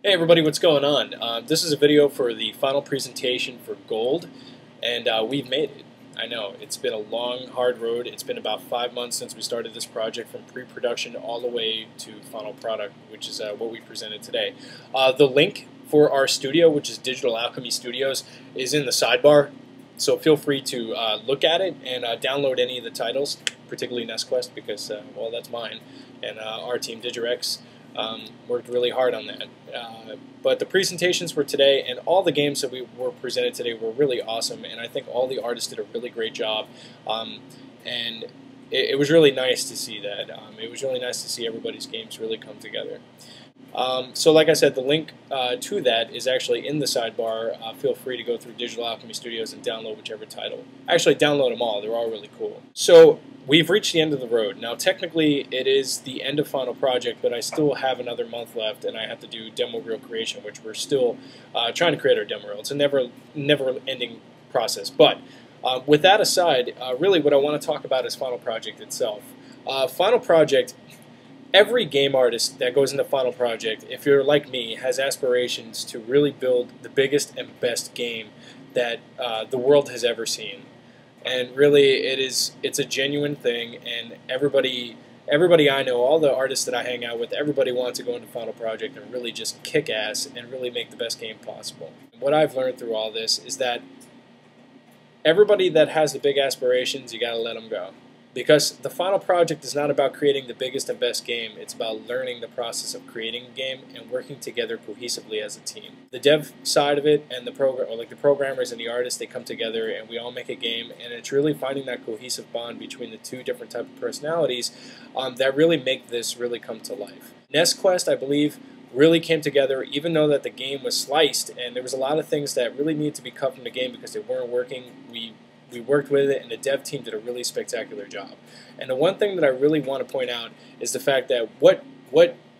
Hey everybody, what's going on? This is a video for the final presentation for Gold, and we've made it. I know, it's been a long, hard road. It's been about 5 months since we started this project, from pre-production all the way to final product, which is what we presented today. The link for our studio, which is Digital Alchemy Studios, is in the sidebar, so feel free to look at it and download any of the titles, particularly NestQuest, because, well, that's mine, and our team, Digirex, worked really hard on that. But the presentations for today and all the games that we were presented today were really awesome, and I think all the artists did a really great job. And it was really nice to see that. It was really nice to see everybody's games really come together. So like I said, the link to that is actually in the sidebar. Feel free to go through Digital Alchemy Studios and download whichever title. Actually, download them all. They're all really cool. So we've reached the end of the road. Now, technically, it is the end of Final Project, but I still have another month left, and I have to do demo reel creation, which we're still trying to create our demo reel. It's a never-ending process. But with that aside, really what I want to talk about is Final Project itself. Final Project, every game artist that goes into Final Project, if you're like me, has aspirations to really build the biggest and best game that the world has ever seen. And really, it's a genuine thing, and everybody I know, all the artists that I hang out with, everybody wants to go into Final Project and really just kick ass and really make the best game possible. What I've learned through all this is that everybody that has the big aspirations, you gotta let them go. Because the Final Project is not about creating the biggest and best game, it's about learning the process of creating a game and working together cohesively as a team. The dev side of it and the programmers and the artists, they come together and we all make a game, and it's really finding that cohesive bond between the two different types of personalities that really make this really come to life. NestQuest, I believe, really came together, even though that the game was sliced and there was a lot of things that really needed to be cut from the game because they weren't working. We worked with it, and the dev team did a really spectacular job. And the one thing that I really want to point out is the fact that what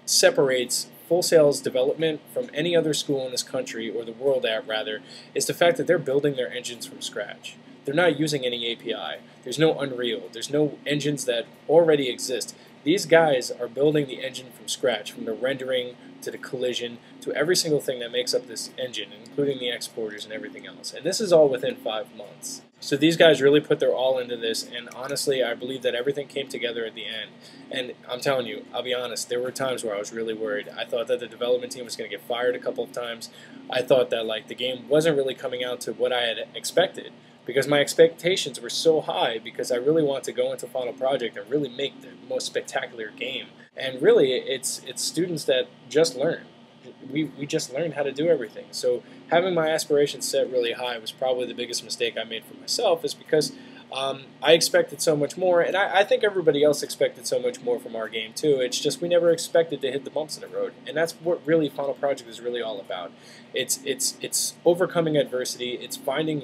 separates Full Sail's development from any other school in this country, or the world rather, is the fact that they're building their engines from scratch. They're not using any API. There's no Unreal. There's no engines that already exist. These guys are building the engine from scratch, from the rendering to the collision to every single thing that makes up this engine, including the exporters and everything else. And this is all within 5 months. So these guys really put their all into this, and honestly, I believe that everything came together at the end. And I'm telling you, I'll be honest, there were times where I was really worried. I thought that the development team was going to get fired a couple of times. I thought that the game wasn't really coming out to what I had expected, because my expectations were so high, because I really want to go into Final Project and really make the most spectacular game. And really, it's students that just learn. We just learned how to do everything. So having my aspirations set really high was probably the biggest mistake I made for myself, is because I expected so much more, and I think everybody else expected so much more from our game too. It's just we never expected to hit the bumps in the road, and that's what really Final Project is really all about. It's overcoming adversity. It's finding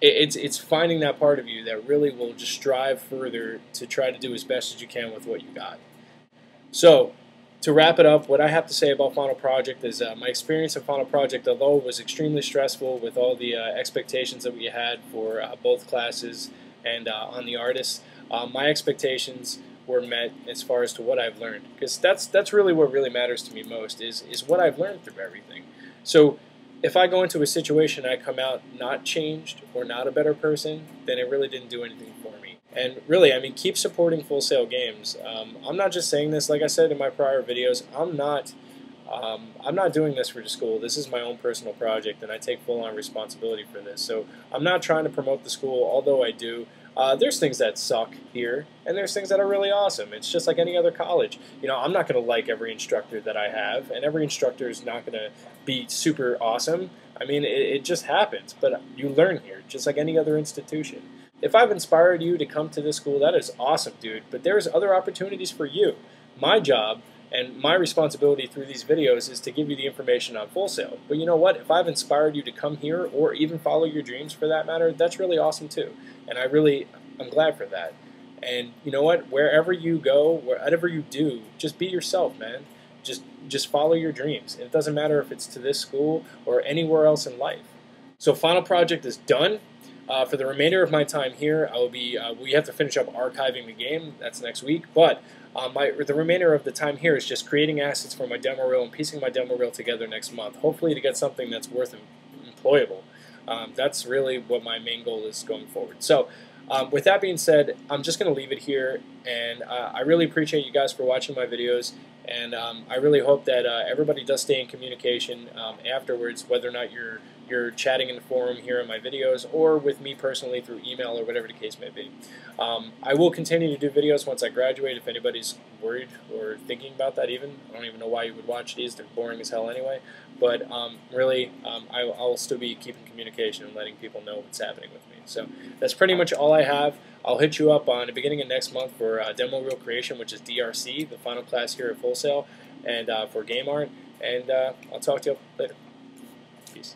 it's finding that part of you that really will just strive further to try to do as best as you can with what you got. So, to wrap it up, what I have to say about Final Project is my experience of Final Project, although it was extremely stressful with all the expectations that we had for both classes and on the artists, my expectations were met as far as to what I've learned. Because that's really what really matters to me most, is what I've learned through everything. So if I go into a situation and I come out not changed or not a better person, then it really didn't do anything for me. And really, I mean, keep supporting Full Sail Games. I'm not just saying this, like I said in my prior videos, I'm not doing this for the school. This is my own personal project, and I take full-on responsibility for this. So I'm not trying to promote the school, although I do. There's things that suck here, and there's things that are really awesome. It's just like any other college. You know, I'm not going to like every instructor that I have, and every instructor is not going to be super awesome. I mean, it just happens, but you learn here, just like any other institution. If I've inspired you to come to this school, that is awesome, dude, but there's other opportunities for you. My job and my responsibility through these videos is to give you the information on Full Sail. But you know what? If I've inspired you to come here, or even follow your dreams for that matter, that's really awesome too. And I'm glad for that. And you know what? Wherever you go, whatever you do, just be yourself, man. Just follow your dreams. It doesn't matter if it's to this school or anywhere else in life. So Final Project is done. For the remainder of my time here, I will be. We have to finish up archiving the game. That's next week. But the remainder of the time here is just creating assets for my demo reel and piecing my demo reel together next month. Hopefully, to get something that's worth employable. That's really what my main goal is going forward. So. With that being said, I'm just going to leave it here, and I really appreciate you guys for watching my videos, and I really hope that everybody does stay in communication afterwards, whether or not you're chatting in the forum here in my videos or with me personally through email or whatever the case may be. I will continue to do videos once I graduate if anybody's worried or thinking about that even. I don't even know why you would watch these. They're boring as hell anyway. But really, I'll still be keeping communication and letting people know what's happening with me. So that's pretty much all I have. I'll hit you up on the beginning of next month for demo reel creation, which is DRC, the final class here at Full Sail, and for game art. And I'll talk to you later. Peace.